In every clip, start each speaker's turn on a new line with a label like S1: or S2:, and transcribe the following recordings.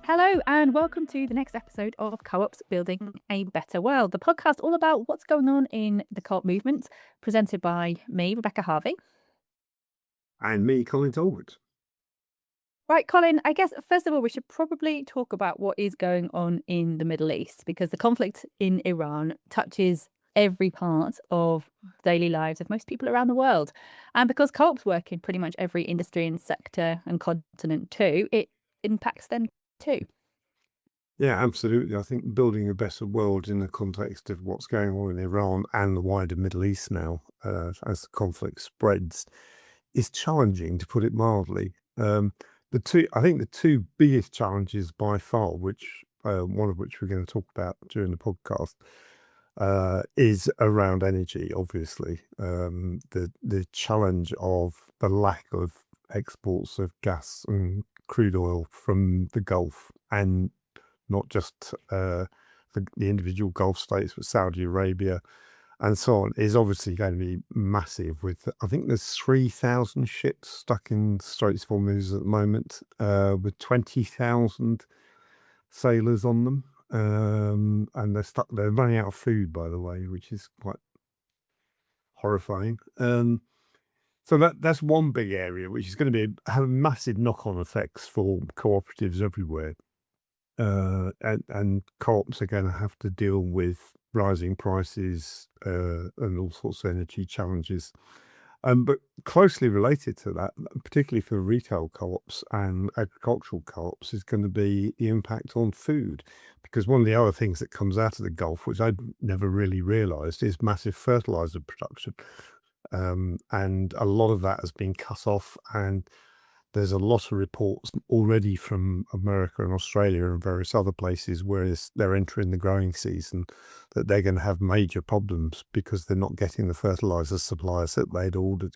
S1: Hello, and welcome to the next episode of Co-ops Building a Better World, the podcast all about what's going on in the co-op movement, presented by me, Rebecca Harvey.
S2: And me, Colin Talbot.
S1: Right, Colin, I guess first of all, we should probably talk about what is going on in the Middle East, because the conflict in Iran touches every part of daily lives of most people around the world. And because co-ops work in pretty much every industry and sector and continent too, it impacts them too.
S2: Yeah, absolutely. I think building a better world in the context of what's going on in Iran and the wider Middle East now, as the conflict spreads, is challenging, to put it mildly. I think the two biggest challenges by far, which one of which we're going to talk about during the podcast, is around energy. Obviously, the challenge of the lack of exports of gas and crude oil from the Gulf, and not just the individual Gulf states, but Saudi Arabia and so on, is obviously going to be massive. With I think there's 3,000 ships stuck in the Straits of Hormuz at the moment, with 20,000 sailors on them, and they're stuck. They're running out of food, by the way, which is quite horrifying. So that's one big area, which is going to have massive knock-on effects for cooperatives everywhere. And co-ops are going to have to deal with rising prices and all sorts of energy challenges. But closely related to that, particularly for retail co-ops and agricultural co-ops, is going to be the impact on food. Because one of the other things that comes out of the Gulf, which I'd never really realised, is massive fertiliser production. And a lot of that has been cut off, and there's a lot of reports already from America and Australia and various other places where they're entering the growing season, that they're going to have major problems because they're not getting the fertilizer supplies that they'd ordered.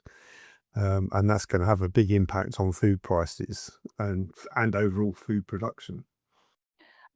S2: And that's going to have a big impact on food prices and overall food production.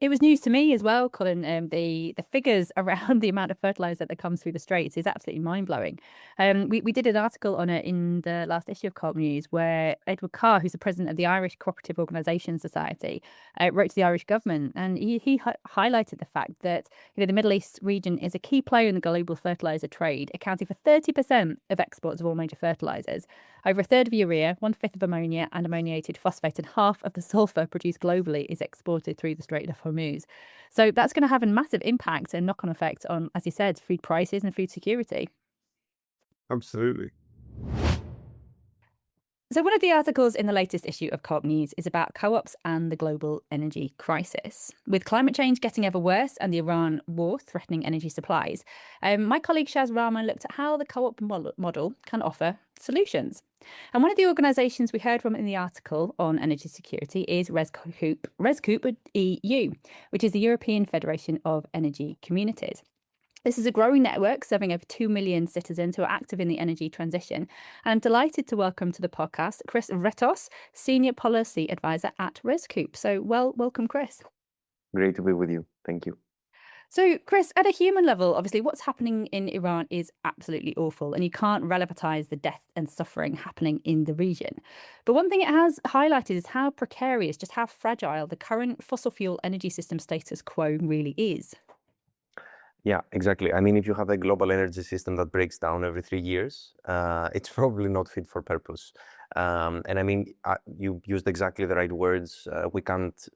S1: It was news to me as well, Colin. The figures around the amount of fertilizer that comes through the Straits is absolutely mind blowing. We did an article on it in the last issue of Co-op News, where Edward Carr, who's the president of the Irish Cooperative Organisation Society, wrote to the Irish government, and he highlighted the fact that the Middle East region is a key player in the global fertilizer trade, accounting for 30% of exports of all major fertilizers, over a third of urea, 1/5 of ammonia and ammoniated phosphate, and half of the sulfur produced globally is exported through the Strait of Hormuz. So that's going to have a massive impact and knock-on effect on, as you said, food prices and food security.
S2: Absolutely.
S1: So one of the articles in the latest issue of Co-op News is about co-ops and the global energy crisis. With climate change getting ever worse and the Iran war threatening energy supplies, my colleague Shaz Rahman looked at how the co-op model can offer solutions. And one of the organisations we heard from in the article on energy security is REScoop.eu, which is the European Federation of Energy Communities. This is a growing network serving over 2 million citizens who are active in the energy transition. And I'm delighted to welcome to the podcast Chris Vrettos, Senior Policy Advisor at REScoop. So, welcome, Chris.
S3: Great to be with you. Thank you.
S1: So, Chris, at a human level, obviously what's happening in Iran is absolutely awful, and you can't relativize the death and suffering happening in the region. But one thing it has highlighted is how precarious, just how fragile the current fossil fuel energy system status quo really is.
S3: Yeah, exactly. I mean, if you have a global energy system that breaks down every 3 years, it's probably not fit for purpose. And I mean, you used exactly the right words. We can't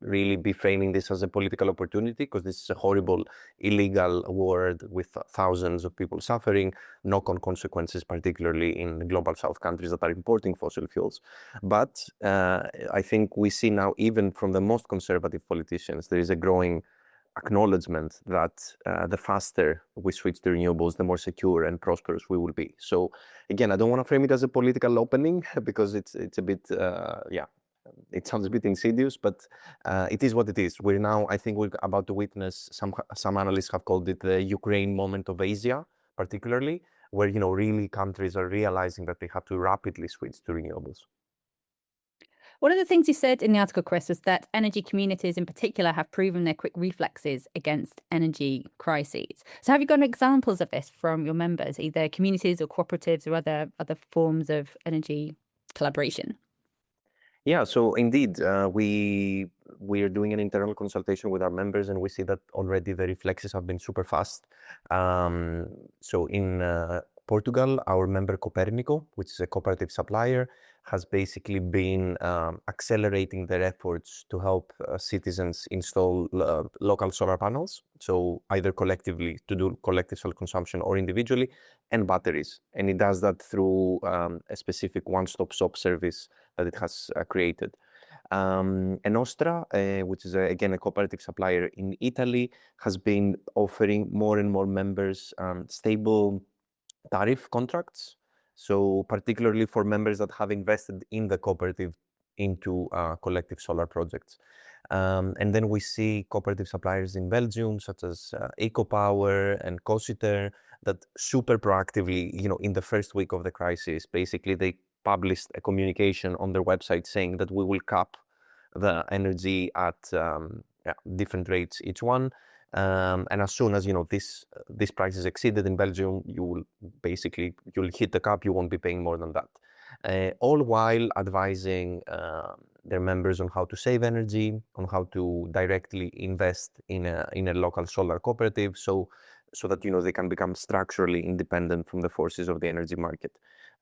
S3: really be framing this as a political opportunity, because this is a horrible, illegal war with thousands of people suffering, knock-on consequences, particularly in global south countries that are importing fossil fuels. But I think we see now, even from the most conservative politicians, there is a growing acknowledgement that the faster we switch to renewables, the more secure and prosperous we will be. So again, I don't want to frame it as a political opening, because it's a bit, it sounds a bit insidious, but it is what it is. We're now, I think we're about to witness, some analysts have called it the Ukraine moment of Asia, particularly, where, really countries are realizing that they have to rapidly switch to renewables.
S1: One of the things you said in the article, Chris, was that energy communities in particular have proven their quick reflexes against energy crises. So have you got examples of this from your members, either communities or cooperatives or other forms of energy collaboration?
S3: Yeah, so indeed, we are doing an internal consultation with our members, and we see that already the reflexes have been super fast. So in Portugal, our member Cooperative, which is a cooperative supplier, has basically been accelerating their efforts to help citizens install local solar panels. So either collectively to do collective solar consumption or individually, and batteries. And it does that through a specific one-stop shop service that it has created. And Nostra, which is again a cooperative supplier in Italy, has been offering more and more members stable tariff contracts. So particularly for members that have invested in the cooperative into collective solar projects. And then we see cooperative suppliers in Belgium, such as EcoPower and Cositer, that super proactively, in the first week of the crisis, basically they published a communication on their website saying that we will cap the energy at different rates each one. And as soon as this price is exceeded in Belgium, you'll hit the cap. You won't be paying more than that. All while advising their members on how to save energy, on how to directly invest in a local solar cooperative, so that they can become structurally independent from the forces of the energy market.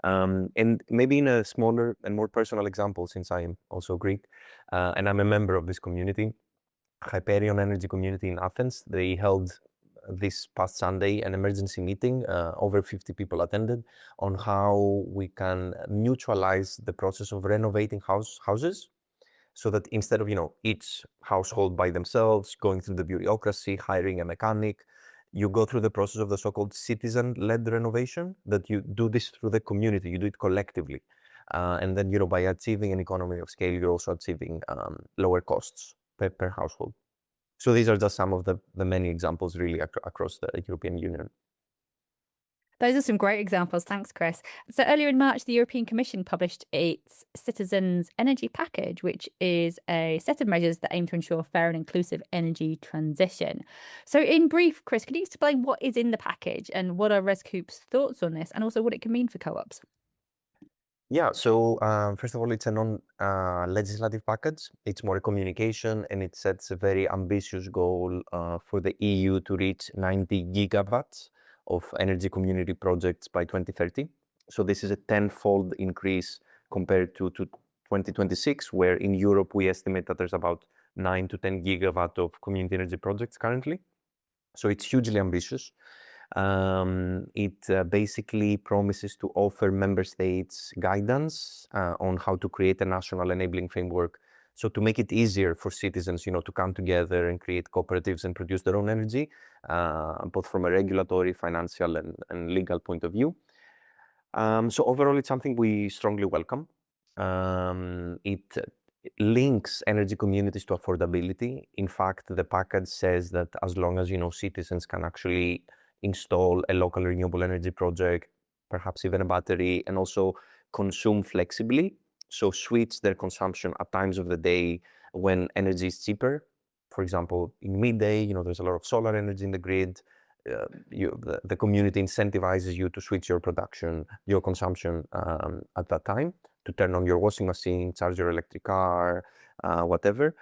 S3: And maybe in a smaller and more personal example, since I am also Greek and I'm a member of this community, Hyperion Energy Community in Athens, they held this past Sunday an emergency meeting. Over 50 people attended, on how we can mutualize the process of renovating houses, so that instead of each household by themselves going through the bureaucracy, hiring a mechanic, you go through the process of the so-called citizen-led renovation, that you do this through the community, you do it collectively. And then, by achieving an economy of scale, you're also achieving lower costs per household. So these are just some of the many examples really across the European Union.
S1: Those are some great examples. Thanks, Chris. So earlier in March, the European Commission published its Citizens' Energy Package, which is a set of measures that aim to ensure fair and inclusive energy transition. So in brief, Chris, could you explain what is in the package and what are REScoop's thoughts on this, and also what it can mean for co-ops?
S3: Yeah, so first of all, it's a non-legislative package. It's more a communication, and it sets a very ambitious goal for the EU to reach 90 gigawatts of energy community projects by 2030. So this is a 10-fold increase compared to 2026, where in Europe we estimate that there's about 9 to 10 gigawatt of community energy projects currently. So it's hugely ambitious. It basically promises to offer member states guidance on how to create a national enabling framework. So to make it easier for citizens, to come together and create cooperatives and produce their own energy, both from a regulatory, financial, and legal point of view. So overall, it's something we strongly welcome. It links energy communities to affordability. In fact, the package says that as long as citizens can actually install a local renewable energy project, perhaps even a battery, and also consume flexibly, so switch their consumption at times of the day when energy is cheaper. For example, in midday, there's a lot of solar energy in the grid. The community incentivizes you to switch your consumption at that time, to turn on your washing machine, charge your electric car, whatever.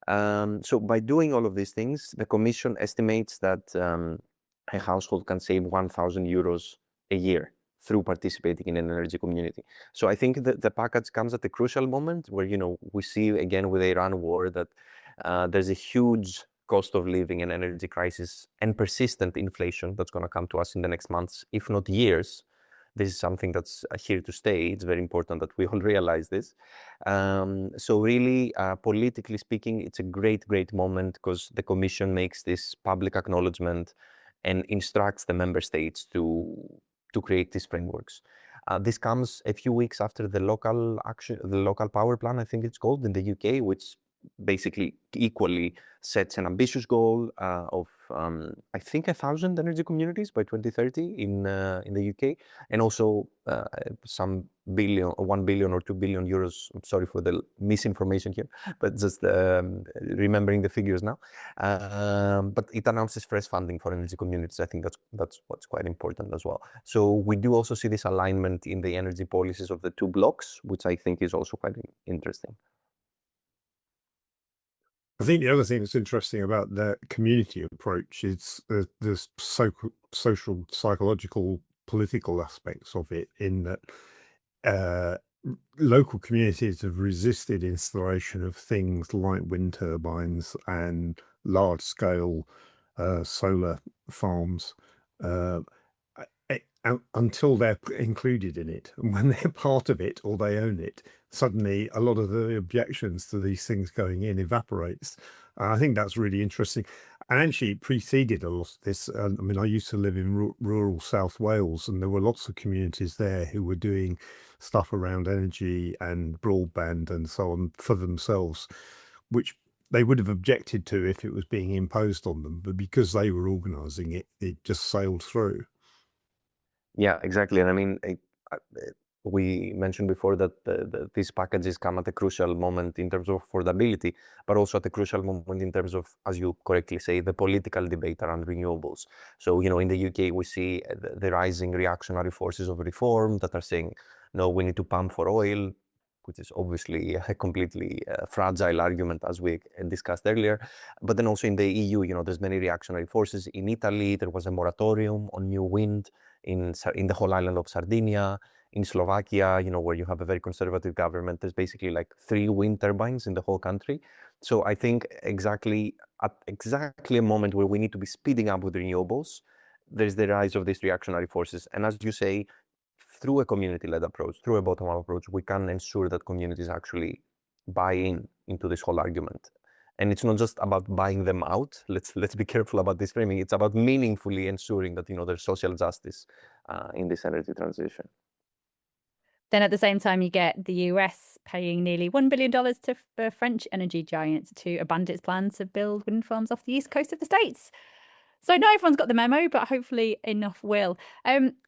S3: So by doing all of these things, the Commission estimates that a household can save 1,000 euros a year through participating in an energy community. So I think that the package comes at a crucial moment where, we see again with the Iran war that there's a huge cost of living and energy crisis and persistent inflation that's going to come to us in the next months, if not years. This is something that's here to stay. It's very important that we all realize this. So really, politically speaking, it's a great, great moment, because the Commission makes this public acknowledgement and instructs the member states to create these frameworks. This comes a few weeks after the local power plan, I think it's called, in the UK, which basically equally sets an ambitious goal of I think 1,000 energy communities by 2030 in the UK, and also some billion, 1 billion or 2 billion euros. I'm sorry for the misinformation here, but just remembering the figures now. But it announces fresh funding for energy communities. I think that's what's quite important as well. So we do also see this alignment in the energy policies of the two blocks, which I think is also quite interesting.
S2: I think the other thing that's interesting about the community approach is the social, psychological, political aspects of it, in that local communities have resisted installation of things like wind turbines and large-scale solar farms until they're included in it. And when they're part of it or they own it, suddenly a lot of the objections to these things going in evaporates. I think that's really interesting. And actually it preceded a lot of this. I mean, I used to live in rural South Wales, and there were lots of communities there who were doing stuff around energy and broadband and so on for themselves, which they would have objected to if it was being imposed on them. But because they were organising it, it just sailed through.
S3: Yeah, exactly. And I mean, we mentioned before that these packages come at a crucial moment in terms of affordability, but also at a crucial moment in terms of, as you correctly say, the political debate around renewables. So, in the UK, we see the rising reactionary forces of reform that are saying, no, we need to pump for oil, which is obviously a completely fragile argument, as we discussed earlier. But then also in the EU, there's many reactionary forces. In Italy, there was a moratorium on new wind in the whole island of Sardinia. In Slovakia, where you have a very conservative government, there's basically like 3 wind turbines in the whole country. So I think at exactly a moment where we need to be speeding up with renewables, there's the rise of these reactionary forces. And as you say, through a community-led approach, through a bottom-up approach, we can ensure that communities actually buy into this whole argument. And it's not just about buying them out. Let's be careful about this framing. It's about meaningfully ensuring that there's social justice in this energy transition.
S1: Then at the same time, you get the US paying nearly $1 billion to the French energy giant to abandon its plan to build wind farms off the east coast of the States. So not everyone's got the memo, but hopefully enough will.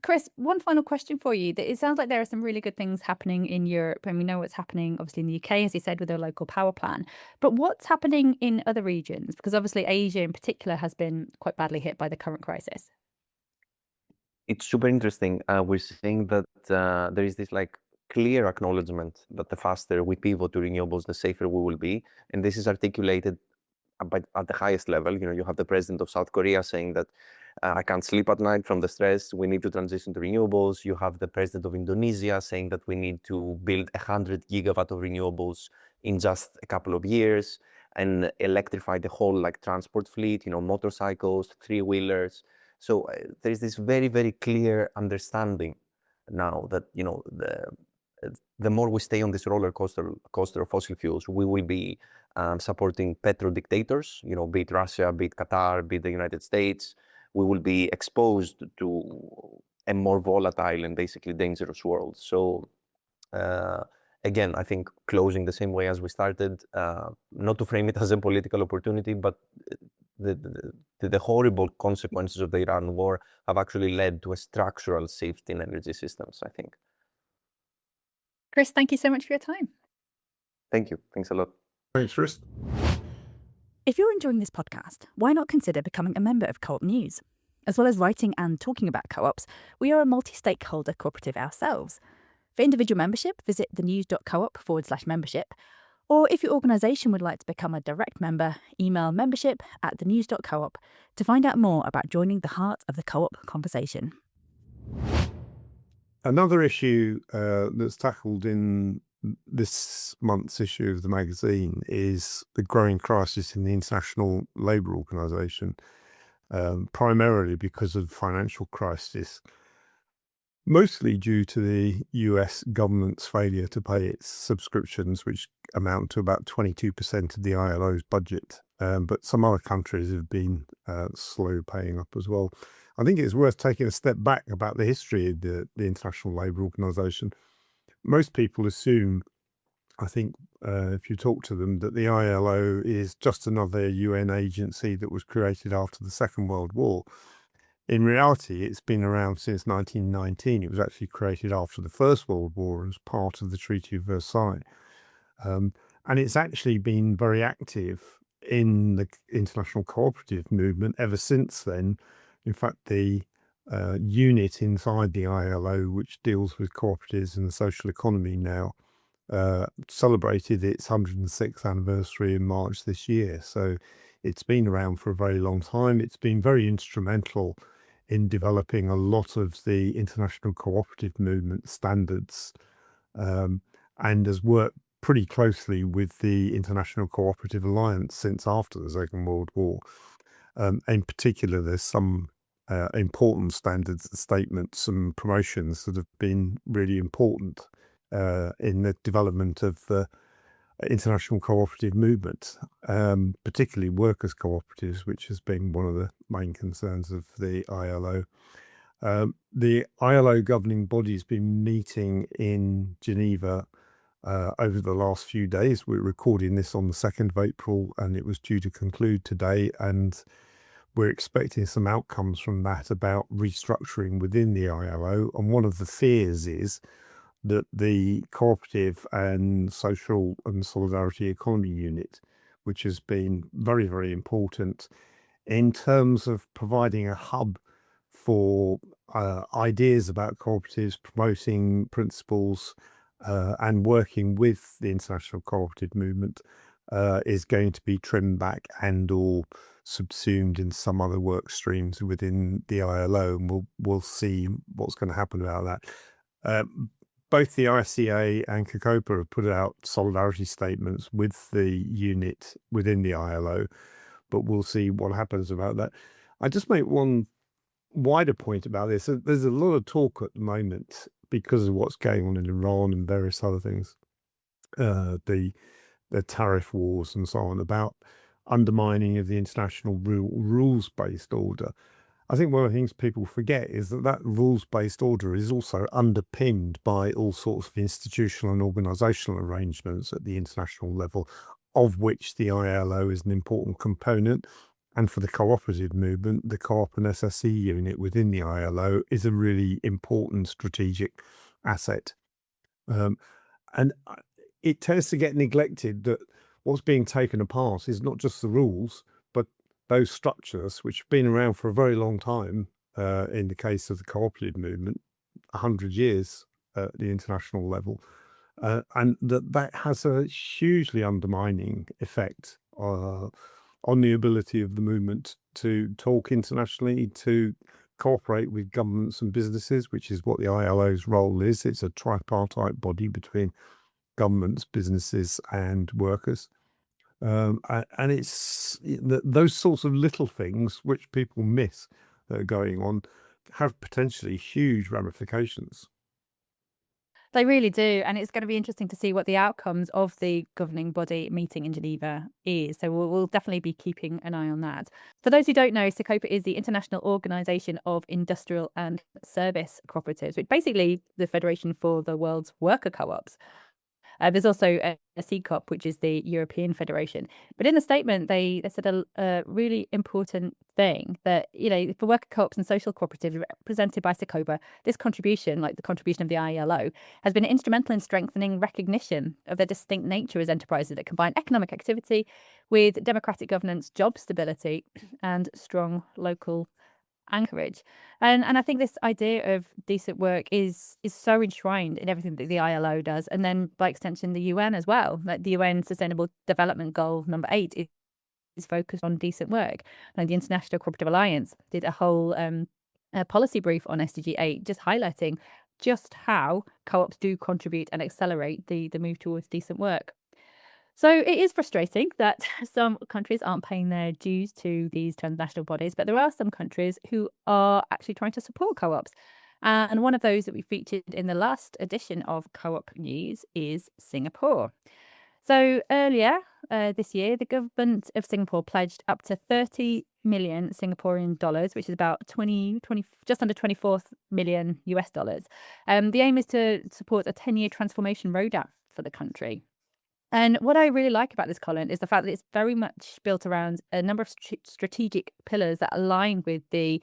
S1: Chris, one final question for you. It sounds like there are some really good things happening in Europe, and we know what's happening obviously in the UK, as you said, with their local power plan. But what's happening in other regions? Because obviously Asia in particular has been quite badly hit by the current crisis.
S3: It's super interesting. We're seeing that there is this clear acknowledgement that the faster we pivot to renewables, the safer we will be. And this is articulated at the highest level. You have the president of South Korea saying that I can't sleep at night from the stress. We need to transition to renewables. You have the president of Indonesia saying that we need to build 100 gigawatt of renewables in just a couple of years and electrify the whole transport fleet, motorcycles, 3-wheelers. So there is this very, very clear understanding now that the more we stay on this roller coaster of fossil fuels, we will be supporting petro dictators, be it Russia, be it Qatar, be it the United States. We will be exposed to a more volatile and basically dangerous world. So again, I think closing the same way as we started, not to frame it as a political opportunity, but the horrible consequences of the Iran war have actually led to a structural shift in energy systems, I think.
S1: Chris, thank you so much for your time.
S3: Thank you. Thanks a lot.
S2: Thanks, Chris.
S1: If you're enjoying this podcast, why not consider becoming a member of Co-op News? As well as writing and talking about co-ops, we are a multi-stakeholder cooperative ourselves. For individual membership, visit thenews.coop/membership. Or if your organisation would like to become a direct member, email membership@thenews.coop to find out more about joining the heart of the co-op conversation.
S2: Another issue that's tackled in this month's issue of the magazine is the growing crisis in the International Labour Organization, primarily because of financial crisis, mostly due to the US government's failure to pay its subscriptions, which amount to about 22% of the ILO's budget. But some other countries have been slow paying up as well. I think it's worth taking a step back about the history of the International Labour Organization. Most people assume I think if you talk to them, that the ILO is just another UN agency that was created after the Second World War. In reality, it's been around since 1919. It was actually created after the First World War as part of the Treaty of Versailles. And it's actually been very active in the international cooperative movement ever since then. In fact, the unit inside the ILO, which deals with cooperatives and the social economy now, celebrated its 106th anniversary in March this year. So it's been around for a very long time. It's been very instrumental in developing a lot of the international cooperative movement standards, and has worked pretty closely with the International Cooperative Alliance since after the Second World War. In particular, there's some important standards, statements and promotions that have been really important in the development of the international cooperative movement, particularly workers' cooperatives, which has been one of the main concerns of the ILO. The ILO governing body has been meeting in Geneva over the last few days. We're recording this on the 2nd of April, and it was due to conclude today. And we're expecting some outcomes from that about restructuring within the ILO. And one of the fears is that the cooperative and social and solidarity economy unit, which has been very, very important in terms of providing a hub for ideas about cooperatives, promoting principles, and working with the international cooperative movement, is going to be trimmed back and or subsumed in some other work streams within the ILO, and we'll see what's going to happen about that. Both the ICA and Cooperative have put out solidarity statements with the unit within the ILO, but we'll see what happens about that. I just make one wider point about this. There's a lot of talk at the moment because of what's going on in Iran and various other things, the tariff wars and so on, about undermining of the international rules-based order. I think one of the things people forget is that rules-based order is also underpinned by all sorts of institutional and organisational arrangements at the international level, of which the ILO is an important component. And for the cooperative movement, the Co-op and SSE unit within the ILO is a really important strategic asset. And it tends to get neglected that what's being taken apart is not just the rules, but those structures which have been around for a very long time, in the case of the cooperative movement, 100 years at the international level, and that has a hugely undermining effect on the ability of the movement to talk internationally, to cooperate with governments and businesses, which is what the ILO's role is. It's a tripartite body between governments, businesses and workers. And it's those sorts of little things which people miss that are going on have potentially huge ramifications.
S1: They really do. And it's going to be interesting to see what the outcomes of the governing body meeting in Geneva is. So we'll definitely be keeping an eye on that. For those who don't know, Cooperative is the International Organisation of Industrial and Service Cooperatives, which basically the Federation for the World's Worker Co-ops. There's also a CCOP, which is the European Federation. But in the statement, they said a really important thing that, for worker co-ops and social cooperatives represented by Cooperative, this contribution, like the contribution of the ILO, has been instrumental in strengthening recognition of their distinct nature as enterprises that combine economic activity with democratic governance, job stability, and strong local anchorage. And I think this idea of decent work is so enshrined in everything that the ILO does, and then by extension the UN as well. Like the UN Sustainable Development Goal number 8 is focused on decent work. Like the International Cooperative Alliance did a whole policy brief on SDG 8, just highlighting just how co-ops do contribute and accelerate the move towards decent work. So it is frustrating that some countries aren't paying their dues to these transnational bodies, but there are some countries who are actually trying to support co-ops. And one of those that we featured in the last edition of Co-op News is Singapore. So earlier this year, the government of Singapore pledged up to 30 million Singaporean dollars, which is about just under 24 million US dollars. The aim is to support a 10-year transformation roadmap for the country. And what I really like about this, Colin, is the fact that it's very much built around a number of strategic pillars that align with the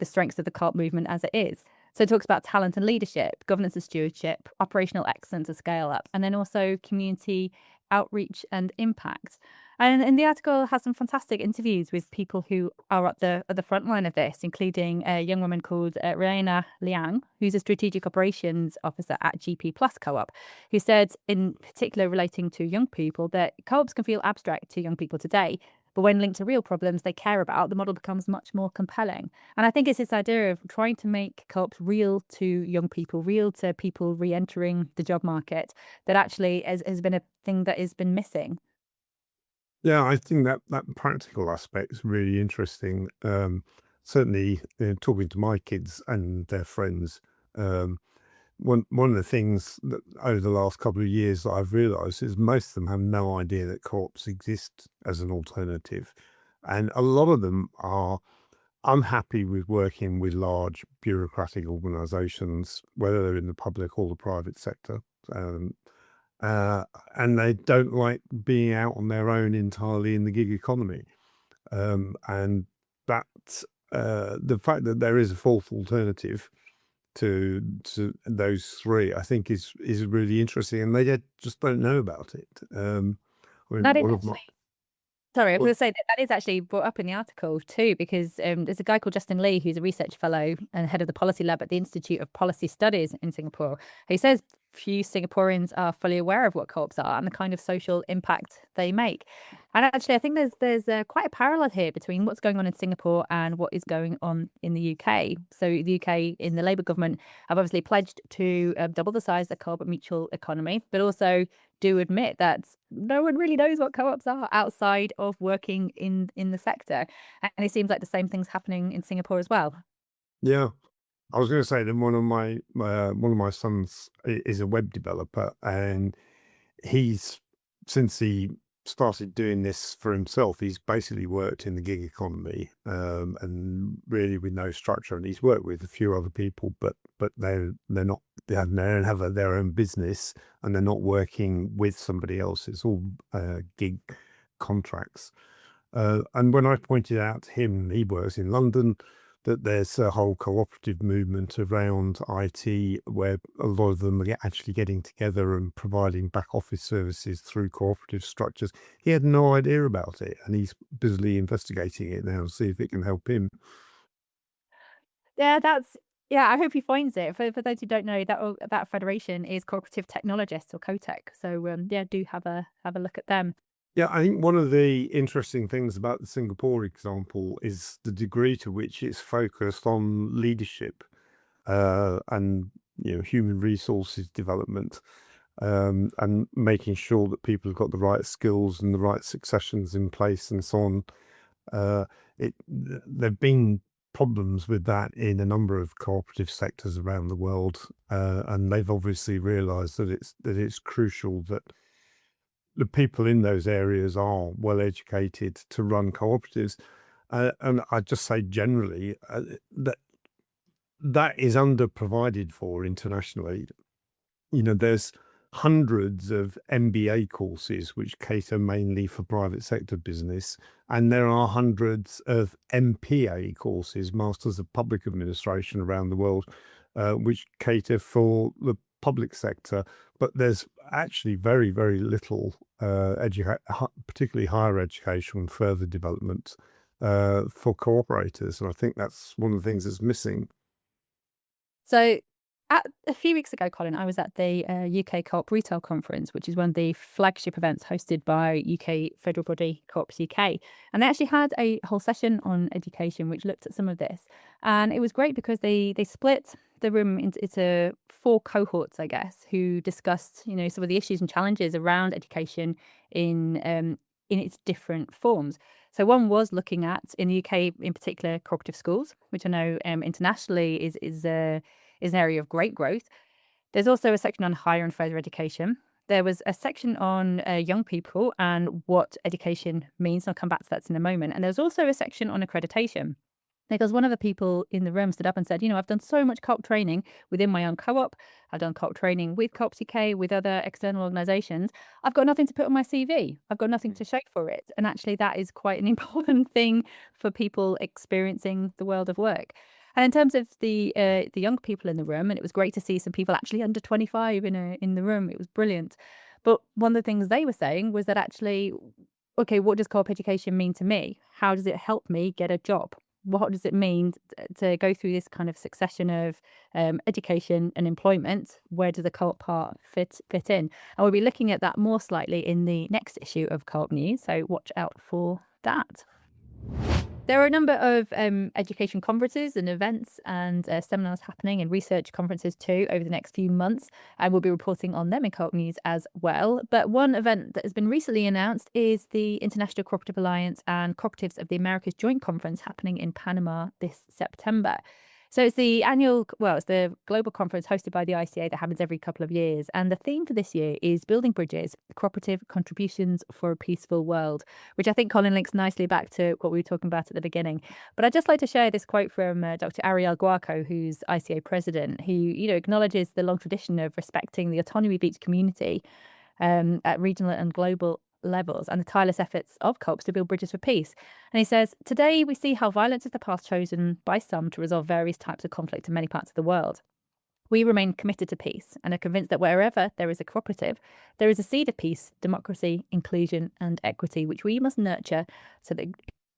S1: strengths of the co-op movement as it is. So it talks about talent and leadership, governance and stewardship, operational excellence and scale up, and then also community outreach and impact. And in the article has some fantastic interviews with people who are at the front line of this, including a young woman called Raina Liang, who's a strategic operations officer at GP Plus Co-op, who said, in particular relating to young people, that co-ops can feel abstract to young people today, but when linked to real problems they care about, the model becomes much more compelling. And I think it's this idea of trying to make co-ops real to young people, real to people re-entering the job market, that actually has been a thing that has been missing.
S2: Yeah, I think that practical aspect is really interesting. Certainly, talking to my kids and their friends, um, one of the things that over the last couple of years that I've realised is most of them have no idea that co-ops exist as an alternative, and a lot of them are unhappy with working with large bureaucratic organisations, whether they're in the public or the private sector. Um, uh, and they don't like being out on their own entirely in the gig economy. And that the fact that there is a fourth alternative to those three, I think is really interesting, and they just don't know about it. I mean,
S1: That is
S2: one of my
S1: actually Sorry, I was
S2: well,
S1: going to say that that is actually brought up in the article too, because there's a guy called Justin Lee, who's a research fellow and head of the policy lab at the Institute of Policy Studies in Singapore, who says few Singaporeans are fully aware of what co-ops are and the kind of social impact they make. And actually, I think there's quite a parallel here between what's going on in Singapore and what is going on in the UK. So the UK in the Labour government have obviously pledged to double the size of the co-op mutual economy, but also do admit that no one really knows what co-ops are outside of working in the sector, and it seems like the same thing's happening in Singapore as well.
S2: yeah, I was going to say that one of my sons is a web developer, and he's since he started doing this for himself, he's basically worked in the gig economy, and really with no structure. And he's worked with a few other people, but they're not they don't have their own business, and they're not working with somebody else. It's all gig contracts. And when I pointed out to him, he works in London, that there's a whole cooperative movement around IT where a lot of them are actually getting together and providing back office services through cooperative structures. He had no idea about it, and he's busily investigating it now to see if it can help him.
S1: Yeah, that's yeah. I hope he finds it. For those who don't know, that federation is Cooperative Technologists or CoTech. So yeah, do have a look at them.
S2: Yeah, I think one of the interesting things about the Singapore example is the degree to which it's focused on leadership, and human resources development, and making sure that people have got the right skills and the right successions in place and so on. Uh, there've been problems with that in a number of cooperative sectors around the world, and they've obviously realised that it's crucial that the people in those areas are well educated to run cooperatives. And I just say generally, that that is under provided for internationally. There's hundreds of MBA courses which cater mainly for private sector business, and there are hundreds of MPA courses, Masters of Public Administration, around the world, which cater for the public sector. But there's actually very, very little, particularly higher education and further development, for cooperators, and I think that's one of the things that's missing.
S1: So, a few weeks ago, Colin, I was at the UK Co-op Retail Conference, which is one of the flagship events hosted by UK federal body Co-ops UK, and they actually had a whole session on education, which looked at some of this, and it was great because they split the room into four cohorts, I guess, who discussed some of the issues and challenges around education in its different forms. So one was looking at, in the UK in particular, cooperative schools, which I know internationally is an area of great growth. There's also a section on higher and further education. There was a section on young people and what education means. I'll come back to that in a moment. And there's also a section on accreditation. Because one of the people in the room stood up and said, I've done so much co-op training within my own co-op. I've done co-op training with Co-ops UK, with other external organisations. I've got nothing to put on my CV. I've got nothing to show for it. And actually, that is quite an important thing for people experiencing the world of work. And in terms of the young people in the room, and it was great to see some people actually under 25 in the room. It was brilliant. But one of the things they were saying was that actually, okay, what does co-op education mean to me? How does it help me get a job? What does it mean to go through this kind of succession of education and employment? Where does the co-op part fit in? And we'll be looking at that more slightly in the next issue of Co-op News, so watch out for that. There are a number of education conferences and events and seminars happening, and research conferences too, over the next few months, and we'll be reporting on them in Co-op News as well. But one event that has been recently announced is the International Cooperative Alliance and Cooperatives of the Americas Joint Conference happening in Panama this September. So it's the global conference hosted by the ICA that happens every couple of years. And the theme for this year is Building Bridges, Cooperative Contributions for a Peaceful World, which I think, Colin, links nicely back to what we were talking about at the beginning. But I'd just like to share this quote from Dr. Ariel Guarco, who's ICA president, who, acknowledges the long tradition of respecting the autonomy of each community at regional and global levels and the tireless efforts of co-ops to build bridges for peace. And he says, today we see how violence is the path chosen by some to resolve various types of conflict in many parts of the world. We remain committed to peace and are convinced that wherever there is a cooperative, there is a seed of peace, democracy, inclusion and equity, which we must nurture so that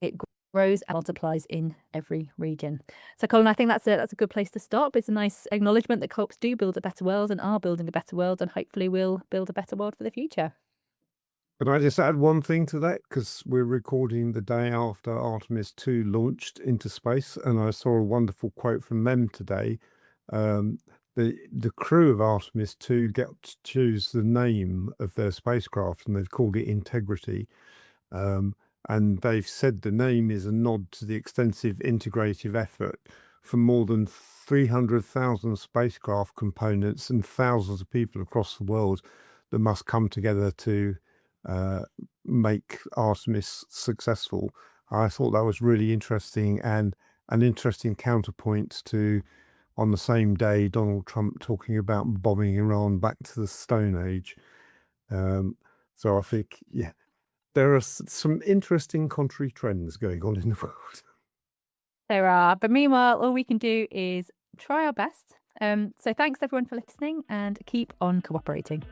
S1: it grows and multiplies in every region. So, Colin, I think that's a good place to stop. It's a nice acknowledgement that co-ops do build a better world and are building a better world, and hopefully will build a better world for the future.
S2: Can I just add one thing to that? Because we're recording the day after Artemis 2 launched into space, and I saw a wonderful quote from them today. The crew of Artemis 2 get to choose the name of their spacecraft, and they've called it Integrity. And they've said the name is a nod to the extensive integrative effort from more than 300,000 spacecraft components and thousands of people across the world that must come together to make Artemis successful. I thought that was really interesting, and an interesting counterpoint to, on the same day, Donald Trump talking about bombing Iran back to the Stone Age. So I think, there are some interesting contrary trends going on in the world.
S1: There are, but meanwhile, all we can do is try our best. So thanks everyone for listening, and keep on cooperating.